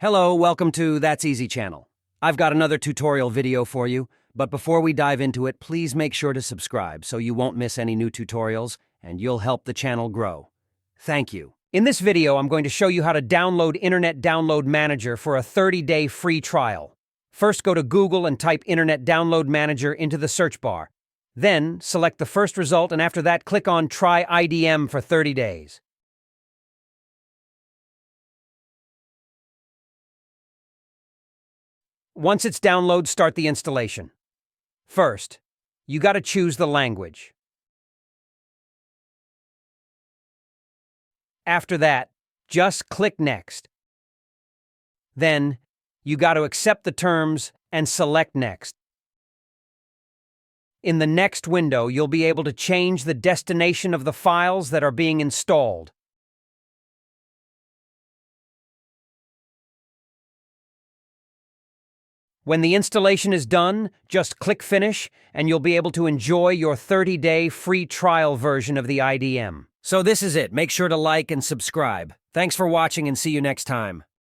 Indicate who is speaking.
Speaker 1: Hello, welcome to That's Easy channel. I've got another tutorial video for you, but before we dive into it, please make sure to subscribe so you won't miss any new tutorials and you'll help the channel grow. Thank you. In this video, I'm going to show you how to download Internet Download Manager for a 30-day free trial. First, go to Google and type Internet Download Manager into the search bar. Then, select the first result and after that, click on Try IDM for 30 days. Once it's downloaded, start the installation. First, you gotta choose the language. After that, just click Next. Then, you gotta accept the terms and select Next. In the next window, you'll be able to change the destination of the files that are being installed. When the installation is done, just click Finish, and you'll be able to enjoy your 30-day free trial version of the IDM. So this is it. Make sure to like and subscribe. Thanks for watching and see you next time.